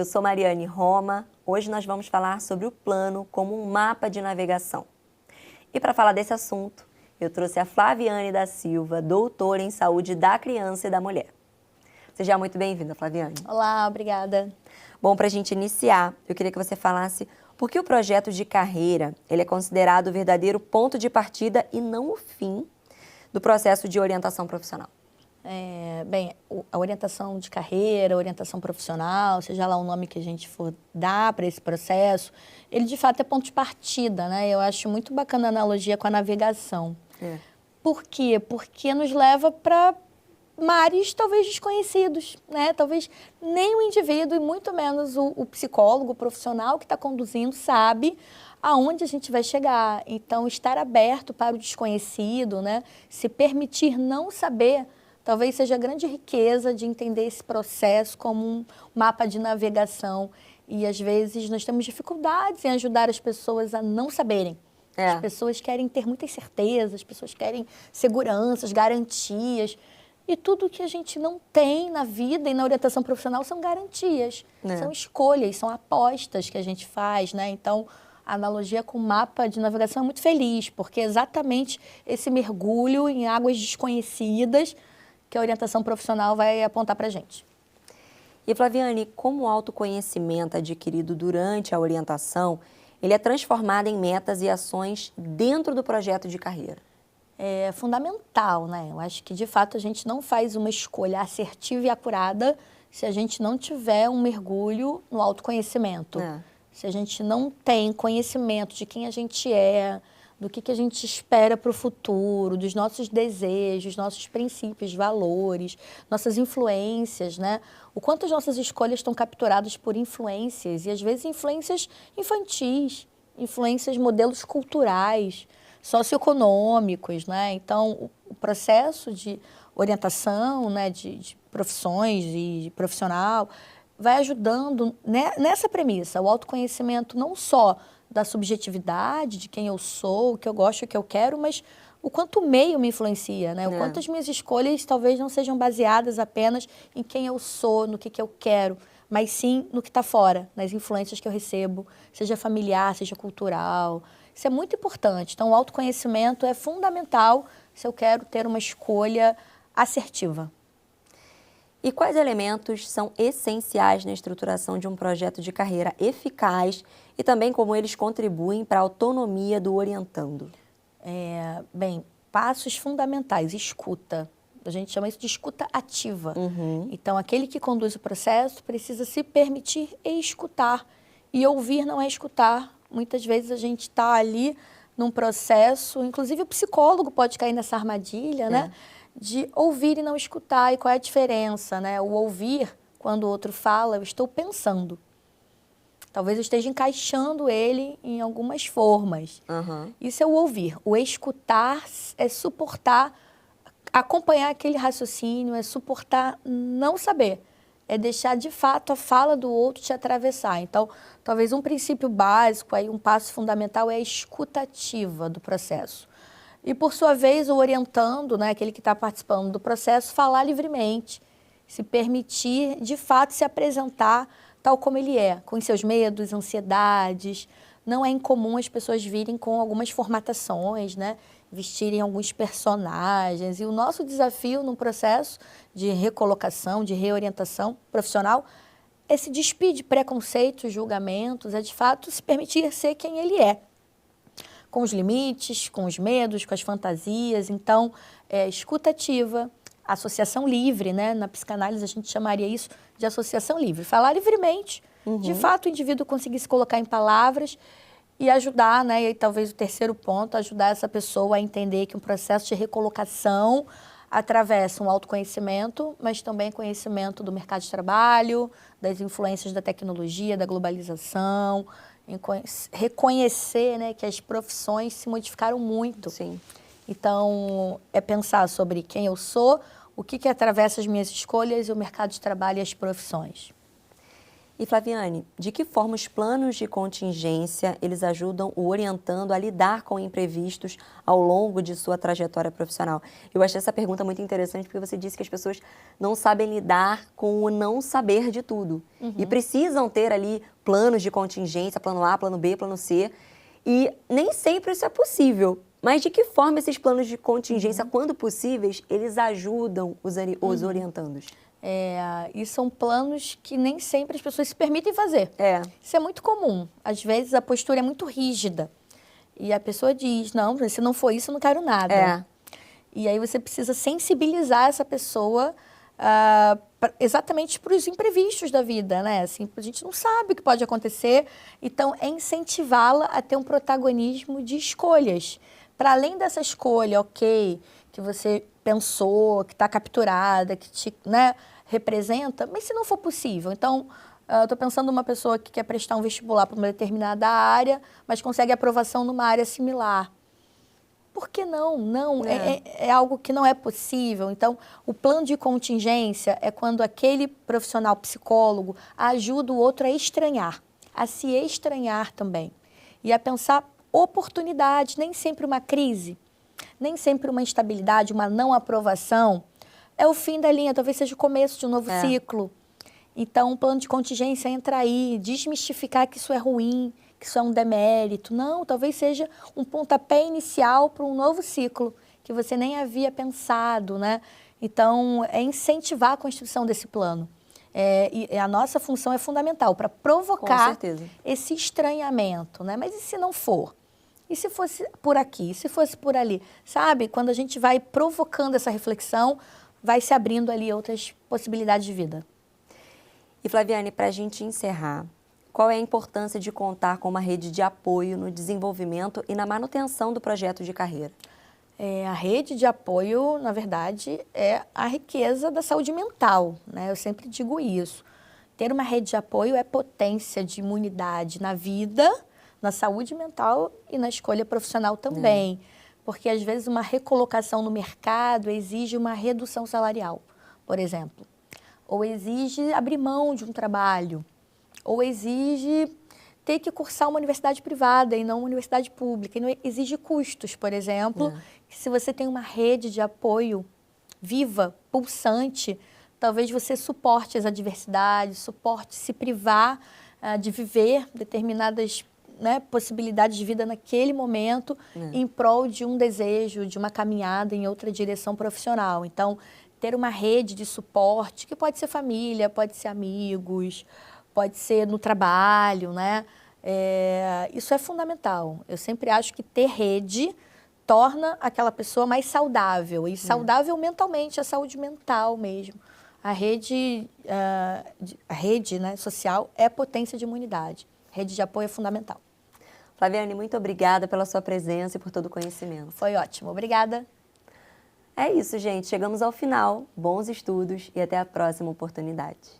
Eu sou Mariane Roma. Hoje nós vamos falar sobre o plano como um mapa de navegação. E para falar desse assunto, eu trouxe a Flaviane da Silva, doutora em saúde da criança e da mulher. Seja muito bem-vinda, Flaviane. Olá, obrigada. Bom, para a gente iniciar, eu queria que você falasse por que o projeto de carreira ele é considerado o verdadeiro ponto de partida e não o fim do processo de orientação profissional. A orientação de carreira, a orientação profissional, seja lá o nome que a gente for dar para esse processo, ele de fato é ponto de partida, né? Eu acho muito bacana a analogia com a navegação. Por quê? Porque nos leva para mares talvez desconhecidos, né? Talvez nem o indivíduo e muito menos o psicólogo, o profissional que está conduzindo sabe aonde a gente vai chegar. Então, estar aberto para o desconhecido, né? Se permitir não saber, talvez seja a grande riqueza de entender esse processo como um mapa de navegação. E, às vezes, nós temos dificuldades em ajudar as pessoas a não saberem. As pessoas querem ter muitas certezas, as pessoas querem seguranças, garantias. E tudo que a gente não tem na vida e na orientação profissional são garantias, são escolhas, são apostas que a gente faz, né? Então, a analogia com o mapa de navegação é muito feliz, porque é exatamente esse mergulho em águas desconhecidas que a orientação profissional vai apontar para a gente. E, Flaviane, como o autoconhecimento adquirido durante a orientação, ele é transformado em metas e ações dentro do projeto de carreira? É fundamental, né? Eu acho que, de fato, a gente não faz uma escolha assertiva e acurada se a gente não tiver um mergulho no autoconhecimento. Se a gente não tem conhecimento de quem a gente é, do que a gente espera para o futuro, dos nossos desejos, nossos princípios, valores, nossas influências, né? O quanto as nossas escolhas estão capturadas por influências, e às vezes influências infantis, influências, modelos culturais, socioeconômicos, né? Então, o processo de orientação, né, de profissões e de profissional vai ajudando nessa premissa, o autoconhecimento não só da subjetividade, de quem eu sou, o que eu gosto, o que eu quero, mas o quanto o meio me influencia, né? O quanto as minhas escolhas talvez não sejam baseadas apenas em quem eu sou, no que eu quero, mas sim no que está fora, nas influências que eu recebo, seja familiar, seja cultural. Isso é muito importante. Então, o autoconhecimento é fundamental se eu quero ter uma escolha assertiva. E quais elementos são essenciais na estruturação de um projeto de carreira eficaz e também como eles contribuem para a autonomia do orientando? Passos fundamentais, escuta. A gente chama isso de escuta ativa. Então, aquele que conduz o processo precisa se permitir escutar. E ouvir não é escutar. Muitas vezes a gente está ali num processo, inclusive o psicólogo pode cair nessa armadilha, né? De ouvir e não escutar. E qual é a diferença, né? O ouvir, quando o outro fala, eu estou pensando. Talvez eu esteja encaixando ele em algumas formas. Isso é o ouvir. O escutar é suportar, acompanhar aquele raciocínio, é suportar não saber. É deixar, de fato, a fala do outro te atravessar. Então, talvez um princípio básico, aí, um passo fundamental é a escuta ativa do processo. E, por sua vez, o orientando, né, aquele que está participando do processo, falar livremente, se permitir, de fato, se apresentar tal como ele é, com os seus medos, ansiedades. Não é incomum as pessoas virem com algumas formatações, né? Vestirem alguns personagens. E o nosso desafio no processo de recolocação, de reorientação profissional, é se despir de preconceitos, julgamentos, é de fato se permitir ser quem ele é. Com os limites, com os medos, com as fantasias. Então, escuta ativa, associação livre, né? Na psicanálise a gente chamaria isso de associação livre. Falar livremente, de fato o indivíduo conseguir se colocar em palavras e ajudar, né? E talvez o terceiro ponto, ajudar essa pessoa a entender que um processo de recolocação atravessa um autoconhecimento, mas também conhecimento do mercado de trabalho, das influências da tecnologia, da globalização, reconhecer, né, que as profissões se modificaram muito. Então, é pensar sobre quem eu sou, o que atravessa as minhas escolhas e o mercado de trabalho e as profissões. E Flaviane, de que forma os planos de contingência, eles ajudam o orientando a lidar com imprevistos ao longo de sua trajetória profissional? Eu achei essa pergunta muito interessante porque você disse que as pessoas não sabem lidar com o não saber de tudo. E precisam ter ali planos de contingência, plano A, plano B, plano C. E nem sempre isso é possível. Mas de que forma esses planos de contingência, quando possíveis, eles ajudam os orientandos? E são planos que nem sempre as pessoas se permitem fazer. Isso é muito comum. Às vezes a postura é muito rígida. E a pessoa diz, não, se não for isso, eu não quero nada. E aí você precisa sensibilizar essa pessoa exatamente para os imprevistos da vida, né? Assim, a gente não sabe o que pode acontecer. Então, é incentivá-la a ter um protagonismo de escolhas. Para além dessa escolha, ok, que você pensou, que está capturada, que te representa, mas se não for possível, então, estou pensando numa pessoa que quer prestar um vestibular para uma determinada área, mas consegue aprovação numa área similar. Por que não? Não, é algo que não é possível. Então, o plano de contingência é quando aquele profissional psicólogo ajuda o outro a estranhar, a se estranhar também. E a pensar oportunidades, nem sempre uma crise, nem sempre uma instabilidade, uma não aprovação é o fim da linha, talvez seja o começo de um novo ciclo. Então, o plano de contingência entra aí, desmistificar que isso é ruim, que isso é um demérito. Não, talvez seja um pontapé inicial para um novo ciclo, que você nem havia pensado, né? Então, é incentivar a construção desse plano. E a nossa função é fundamental para provocar esse estranhamento, né? Mas e se não for? E se fosse por aqui? E se fosse por ali? Sabe? Quando a gente vai provocando essa reflexão, vai se abrindo ali outras possibilidades de vida. E Flaviane, para a gente encerrar, qual é a importância de contar com uma rede de apoio no desenvolvimento e na manutenção do projeto de carreira? A rede de apoio, na verdade, é a riqueza da saúde mental, né? Eu sempre digo isso. Ter uma rede de apoio é potência de imunidade na vida, na saúde mental e na escolha profissional também. Porque, às vezes, uma recolocação no mercado exige uma redução salarial, por exemplo. Ou exige abrir mão de um trabalho. Ou exige ter que cursar uma universidade privada e não uma universidade pública. E não exige custos, por exemplo. Que se você tem uma rede de apoio viva, pulsante, talvez você suporte as adversidades, suporte se privar de viver determinadas possibilidades de vida naquele momento em prol de um desejo, de uma caminhada em outra direção profissional. Então, ter uma rede de suporte, que pode ser família, pode ser amigos, pode ser no trabalho, né? Isso é fundamental. Eu sempre acho que ter rede torna aquela pessoa mais saudável. E saudável mentalmente, a saúde mental mesmo. A rede social é potência de imunidade. Rede de apoio é fundamental. Flaviane, muito obrigada pela sua presença e por todo o conhecimento. Foi ótimo. Obrigada. É isso, gente. Chegamos ao final. Bons estudos e até a próxima oportunidade.